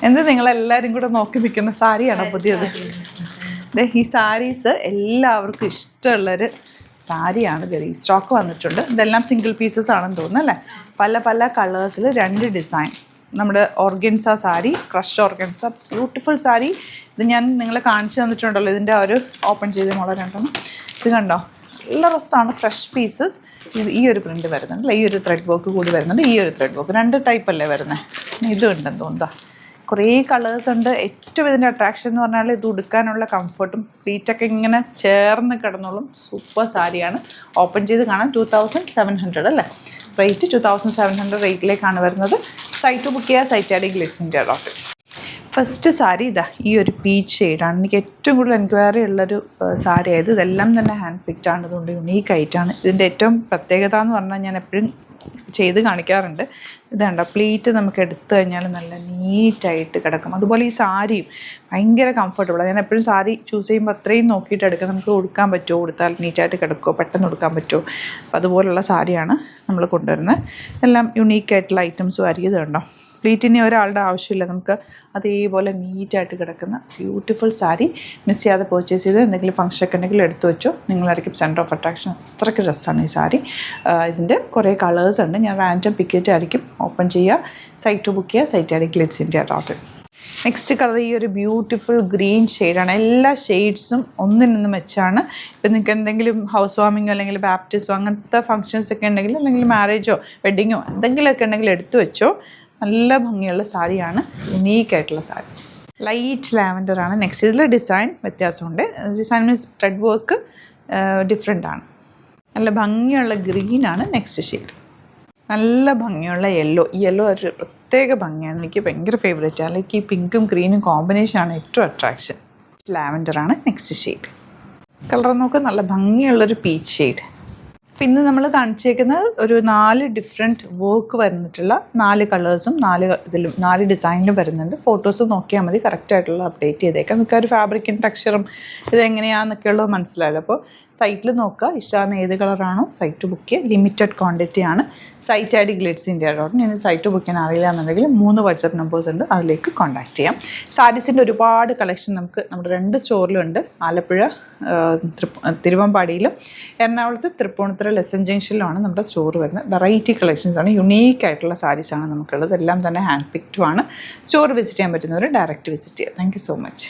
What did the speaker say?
എന്ത് നിങ്ങളെല്ലാവരും കൂടെ നോക്കി നിൽക്കുന്ന സാരിയാണോ പുതിയത്? ഈ സാരീസ് എല്ലാവർക്കും ഇഷ്ടമുള്ളൊരു സാരിയാണ്. സ്റ്റോക്ക് വന്നിട്ടുണ്ട്. ഇതെല്ലാം സിംഗിൾ പീസസ് ആണെന്ന് തോന്നുന്നു അല്ലേ? പല പല കളേഴ്സിൽ 2 ഡിസൈൻ. നമ്മുടെ organza sari, crush organza, beautiful sari. ഇത് ഞാൻ നിങ്ങളെ കാണിച്ചു തന്നിട്ടുണ്ടല്ലോ. ഇതിൻ്റെ ഒരു ഓപ്പൺ ചെയ്ത് മോളെ രണ്ടെണ്ണം ഇത് കണ്ടോ, നല്ല രസമാണ്. Fresh pieces. ഈ ഒരു പ്രിൻ്റ് വരുന്നുണ്ട്, ഈ ഒരു ത്രെഡ് വർക്ക് കൂടി വരുന്നുണ്ട്, ഈ ഒരു ത്രെഡ് വർക്ക് 2 ടൈപ്പല്ലേ വരുന്നത്. ഇത് ഉണ്ടെന്ന് തോന്നുക. കുറേ കളേഴ്സ് ഉണ്ട്. ഏറ്റവും ഇതിൻ്റെ അട്രാക്ഷൻ എന്ന് പറഞ്ഞാൽ ഇത് ഉടുക്കാനുള്ള കംഫർട്ടും പ്ലീറ്റൊക്കെ ഇങ്ങനെ ചേർന്ന് കിടന്നോളും. സൂപ്പർ സാരിയാണ്. ഓപ്പൺ ചെയ്ത് കാണാം. 2700 അല്ലേ റേറ്റ്? 2700 റേറ്റിലേക്കാണ് വരുന്നത്. സൈറ്റ് ബുക്ക് ചെയ്യുക. സൈറ്റ് ആഡ് ഗ്ലിറ്റ്സിൻ്റെ.com. ഫസ്റ്റ് സാരി ഇതാ ഈ ഒരു പീച്ച് ഷെയ്ഡാണ്. എനിക്ക് ഏറ്റവും കൂടുതൽ എൻക്വയറി ഉള്ളൊരു സാരി ആയത്. ഇതെല്ലാം തന്നെ ഹാൻഡ് പിക്ഡ് ആണ്. ഇതുകൊണ്ട് യുണീക്കായിട്ടാണ്. ഇതിൻ്റെ ഏറ്റവും പ്രത്യേകത എന്ന് പറഞ്ഞാൽ ഞാൻ എപ്പോഴും ചെയ്ത് കാണിക്കാറുണ്ട്. ഇതുണ്ട് പ്ലീറ്റ് നമുക്ക് എടുത്തു കഴിഞ്ഞാൽ നല്ല നീറ്റായിട്ട് കിടക്കും. അതുപോലെ ഈ സാരിയും ഭയങ്കര കംഫർട്ടബിളാണ്. ഞാൻ എപ്പോഴും സാരി ചൂസ് ചെയ്യുമ്പോൾ അത്രയും നോക്കിയിട്ട് എടുക്കുക. നമുക്ക് ഉടുക്കാൻ പറ്റുമോ, ഉടുത്താൽ നീറ്റായിട്ട് കിടക്കുമോ, പെട്ടെന്ന് ഉടുക്കാൻ പറ്റുമോ. അപ്പോൾ അതുപോലുള്ള സാരിയാണ് നമ്മൾ കൊണ്ടുവരുന്നത്. എല്ലാം യുണീക്കായിട്ടുള്ള ഐറ്റംസും ആയിരിക്കും. ഇത് കണ്ടോ, പ്ലീറ്റിന് ഒരാളുടെ ആവശ്യമില്ല. നമുക്ക് അതേപോലെ നീറ്റായിട്ട് കിടക്കുന്ന ബ്യൂട്ടിഫുൾ സാരി. മിസ് ചെയ്യാതെ പർച്ചേസ് ചെയ്ത് എന്തെങ്കിലും ഫംഗ്ഷനൊക്കെ ഉണ്ടെങ്കിൽ എടുത്തു വെച്ചോ. നിങ്ങളായിരിക്കും സെൻറ്റർ ഓഫ് അട്രാക്ഷൻ. അത്രയ്ക്ക് രസമാണ് ഈ സാരി. ഇതിൻ്റെ കുറേ കളേഴ്സ് ഉണ്ട്. ഞാൻ റാൻഡം പിക്കറ്റ് ആയിരിക്കും ഓപ്പൺ ചെയ്യുക. സൈറ്റ് ബുക്ക് ചെയ്യുക. സൈറ്റ് ആയിരിക്കും ഗ്ലിറ്റ്സിൻ്റെ.com. നെക്സ്റ്റ് കളർ ഈ ഒരു ബ്യൂട്ടിഫുൾ ഗ്രീൻ ഷെയ്ഡാണ്. എല്ലാ ഷെയ്ഡ്സും ഒന്നിനൊന്ന് മെച്ചാണ്. ഇപ്പം നിങ്ങൾക്ക് എന്തെങ്കിലും ഹൗസ് വാമിങ്ങോ അല്ലെങ്കിൽ ബാപ്റ്റിസോ അങ്ങനത്തെ ഫംഗ്ഷൻസ് ഒക്കെ ഉണ്ടെങ്കിൽ, അല്ലെങ്കിൽ മാരേജോ വെഡ്ഡിങ്ങോ എന്തെങ്കിലുമൊക്കെ ഉണ്ടെങ്കിൽ എടുത്തു വെച്ചോ. നല്ല ഭംഗിയുള്ള സാരിയാണ്. യുണീക്കായിട്ടുള്ള സാരി. ലൈറ്റ് ലാവൻഡറാണ്. നെക്സ്റ്റ് ഇതിൽ ഡിസൈൻ വ്യത്യാസമുണ്ട്. Design means thread work different ആണ്. നല്ല ഭംഗിയുള്ള ഗ്രീനാണ് നെക്സ്റ്റ് ഷെയ്ഡ്. നല്ല ഭംഗിയുള്ള യെല്ലോ. ഈ യെല്ലോ ഒരു പ്രത്യേക ഭംഗിയാണ്. എനിക്ക് ഭയങ്കര ഫേവറേറ്റ്. അല്ലെങ്കിൽ ഈ പിങ്കും ഗ്രീനും കോമ്പിനേഷനാണ് ഏറ്റവും അട്രാക്ഷൻ. ലാവൻഡറാണ് നെക്സ്റ്റ് ഷെയ്ഡ്. കളർ നോക്ക്, നല്ല ഭംഗിയുള്ളൊരു പീച്ച് ഷെയ്ഡ്. പിന്നെ നമ്മൾ കാണിച്ചേക്കുന്നത് ഒരു 4 ഡിഫറെൻറ്റ് വർക്ക് വരുന്നിട്ടുള്ള 4 കളേഴ്സും 4 ഡിസൈനിലും വരുന്നുണ്ട്. ഫോട്ടോസ് നോക്കിയാൽ മതി. കറക്റ്റായിട്ടുള്ള അപ്ഡേറ്റ് ചെയ്തേക്കാം. നിങ്ങൾക്ക് ഒരു ഫാബ്രിക്കിൻ്റെ ടെക്സ്ചറും ഇതെങ്ങനെയാണെന്നൊക്കെ ഉള്ളത് മനസ്സിലായല്ലോ. അപ്പോൾ സൈറ്റിൽ നോക്കുക. ഇഷ്ടമാകുന്ന ഏത് കളറാണോ സൈറ്റ് ബുക്ക് ചെയ്യുക. ലിമിറ്റഡ് ക്വാണ്ടിറ്റി ആണ്. സൈറ്റ് ആഡ് ഗ്ലിറ്റ്സിൻ്റെ.com. ഇനി സൈറ്റ് ബുക്ക് ചെയ്യാൻ അറിയില്ല എന്നുണ്ടെങ്കിൽ 3 വാട്സപ്പ് നമ്പേഴ്സ് ഉണ്ട്, അതിലേക്ക് കോൺടാക്ട് ചെയ്യാം. സാരീസിൻ്റെ ഒരുപാട് കളക്ഷൻ നമുക്ക് നമ്മുടെ 2 സ്റ്റോറിലുണ്ട്. ആലപ്പുഴ തിരുവമ്പാടിയിലും എറണാകുളത്ത് തൃപ്പൂണിത്തുറ ലെസൺ ജംഗ്ഷനിലുമാണ് നമ്മുടെ സ്റ്റോർ വരുന്നത്. വെറൈറ്റി കളക്ഷൻസ് ആണ്. യുണീക്കായിട്ടുള്ള സാരീസാണ് നമുക്കുള്ളത്. എല്ലാം തന്നെ ഹാൻഡ് പിക്റ്റും ആണ്. സ്റ്റോർ വിസിറ്റ് ചെയ്യാൻ പറ്റുന്നവർ ഡയറക്റ്റ് വിസിറ്റ് ചെയ്യുക. Thank you so much.